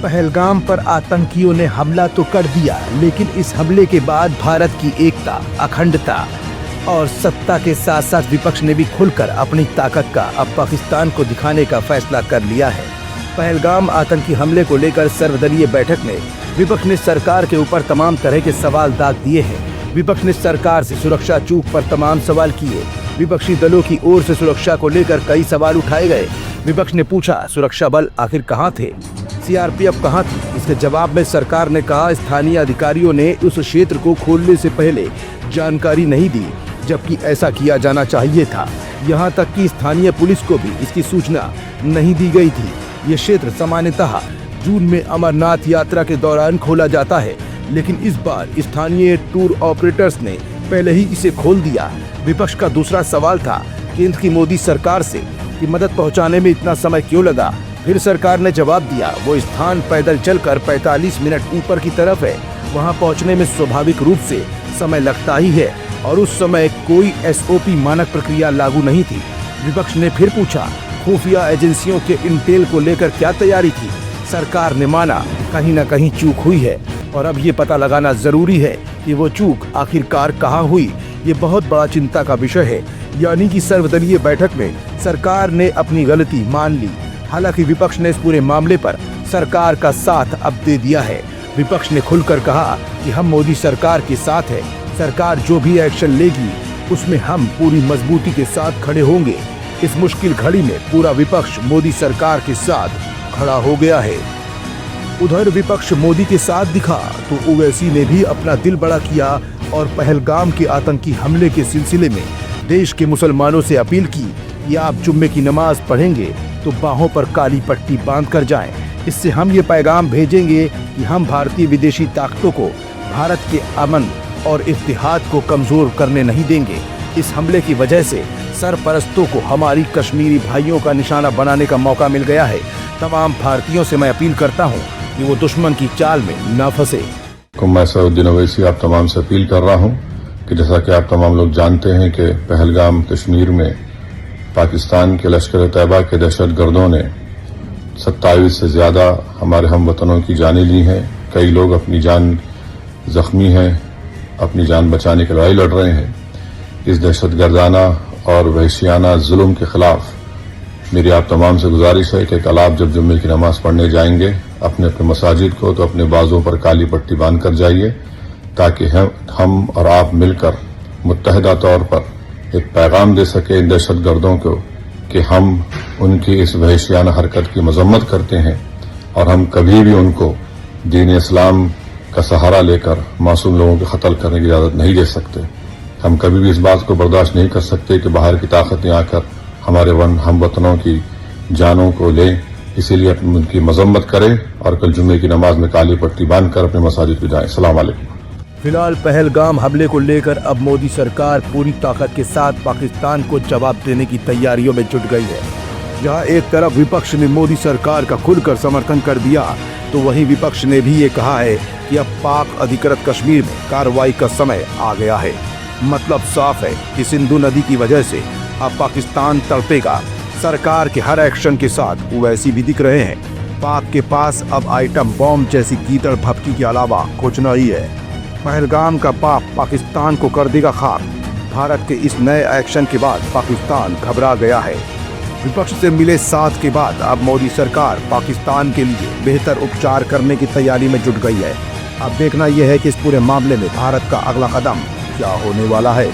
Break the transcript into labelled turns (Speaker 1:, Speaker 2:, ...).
Speaker 1: पहलगाम पर आतंकियों ने हमला तो कर दिया, लेकिन इस हमले के बाद भारत की एकता, अखंडता और सत्ता के साथ साथ विपक्ष ने भी खुलकर अपनी ताकत का अब पाकिस्तान को दिखाने का फैसला कर लिया है। पहलगाम आतंकी हमले को लेकर सर्वदलीय बैठक में विपक्ष ने सरकार के ऊपर तमाम तरह के सवाल दाग दिए हैं। विपक्ष ने सरकार से सुरक्षा चूक पर तमाम सवाल किए। विपक्षी दलों की ओर से सुरक्षा को लेकर कई सवाल उठाए गए। विपक्ष ने पूछा, सुरक्षा बल आखिर कहाँ थे, सीआरपीएफ कहाँ थी? इसके जवाब में सरकार ने कहा, स्थानीय अधिकारियों ने उस क्षेत्र को खोलने से पहले जानकारी नहीं दी, जबकि ऐसा किया जाना चाहिए था। यहाँ तक कि स्थानीय पुलिस को भी इसकी सूचना नहीं दी गई थी। ये क्षेत्र सामान्यतः जून में अमरनाथ यात्रा के दौरान खोला जाता है, लेकिन इस बार स्थानीय टूर ऑपरेटर्स ने पहले ही इसे खोल दिया। विपक्ष का दूसरा सवाल था केंद्र की मोदी सरकार से कि मदद पहुंचाने में इतना समय क्यों लगा। फिर सरकार ने जवाब दिया, वो स्थान पैदल चलकर 45 मिनट ऊपर की तरफ है, वहां पहुंचने में स्वाभाविक रूप से समय लगता ही है और उस समय कोई एसओपी मानक प्रक्रिया लागू नहीं थी। विपक्ष ने फिर पूछा, खुफिया एजेंसियों के इंटेल को लेकर क्या तैयारी थी? सरकार ने माना कहीं न कहीं चूक हुई है और अब ये पता लगाना जरूरी है कि वो चूक आखिरकार कहाँ हुई। ये बहुत बड़ा चिंता का विषय है। यानी कि सर्वदलीय बैठक में सरकार ने अपनी गलती मान ली। हालांकि विपक्ष ने इस पूरे मामले पर सरकार का साथ अब दे दिया है। विपक्ष ने खुलकर कहा कि हम मोदी सरकार के साथ है, सरकार जो भी एक्शन लेगी उसमें हम पूरी मजबूती के साथ खड़े होंगे। इस मुश्किल घड़ी में पूरा विपक्ष मोदी सरकार के साथ खड़ा हो गया है। उधर विपक्ष मोदी के साथ दिखा तो ओवैसी ने भी अपना दिल बड़ा किया और पहलगाम के आतंकी हमले के सिलसिले में देश के मुसलमानों से अपील की कि आप जुम्मे की नमाज पढ़ेंगे तो बाहों पर काली पट्टी बांध कर जाएं। इससे हम ये पैगाम भेजेंगे कि हम भारतीय विदेशी ताकतों को भारत के अमन और इत्तेहाद को कमजोर करने नहीं देंगे। इस हमले की वजह से सरपरस्तों को हमारी कश्मीरी भाइयों का निशाना बनाने का मौका मिल गया है। तमाम भारतीयों से मैं अपील करता हूं कि वो दुश्मन की चाल में न फंसे।
Speaker 2: मैं सऊद्दीन ओवैसी आप तमाम से अपील कर रहा हूं कि जैसा कि आप तमाम लोग जानते हैं कि पहलगाम कश्मीर में पाकिस्तान के लश्कर तैयबा के दहशतगर्दों ने 27 से ज्यादा हमारे हमवतनों की जानें ली हैं। कई लोग अपनी जान जख्मी हैं, अपनी जान बचाने की लड़ाई लड़ रहे हैं। इस दहशतगर्दाना और वहशियाना जुल्म के खिलाफ मेरी आप तमाम से गुजारिश है कि कल आप जब जुम्मे की नमाज पढ़ने जाएंगे अपने अपने मसाजिद को तो अपने बाजों पर काली पट्टी बांध कर जाइए, ताकि हम और आप मिलकर मुत्तहिदा तौर पर एक पैगाम दे सके इन दहशतगर्दों को कि हम उनकी इस वहशियाना हरकत की मजम्मत करते हैं और हम कभी भी उनको दीन इस्लाम का सहारा लेकर मासूम लोगों को कत्ल करने की इजाजत नहीं दे सकते। हम कभी भी इस बात को बर्दाश्त नहीं कर सकते कि बाहर की ताकतें आकर हमारे हमवतनों की जानों को लें। इसीलिए उनकी मजम्मत करें और कल जुम्मे की नमाज में काली पट्टी बांधकर अपने मसाजिद को जाएं। अस्सलाम वालेकुम।
Speaker 1: फिलहाल पहलगाम हमले को लेकर अब मोदी सरकार पूरी ताकत के साथ पाकिस्तान को जवाब देने की तैयारियों में जुट गई है। जहां एक तरफ विपक्ष ने मोदी सरकार का खुलकर समर्थन कर दिया, तो वहीं विपक्ष ने भी ये कहा है कि अब पाक अधिकृत कश्मीर में कार्रवाई का समय आ गया है। मतलब साफ है कि सिंधु नदी की वजह से अब पाकिस्तान तड़पेगा। सरकार के हर एक्शन के साथ ओवैसी भी दिख रहे हैं। पाक के पास अब आइटम बॉम्ब जैसी कीचड़ भपकी के अलावा कुछ नहीं है। पहलगाम का पाप पाकिस्तान को कर देगा खाक। भारत के इस नए एक्शन के बाद पाकिस्तान घबरा गया है। विपक्ष से मिले साथ के बाद अब मोदी सरकार पाकिस्तान के लिए बेहतर उपचार करने की तैयारी में जुट गई है। अब देखना यह है कि इस पूरे मामले में भारत का अगला कदम क्या होने वाला है।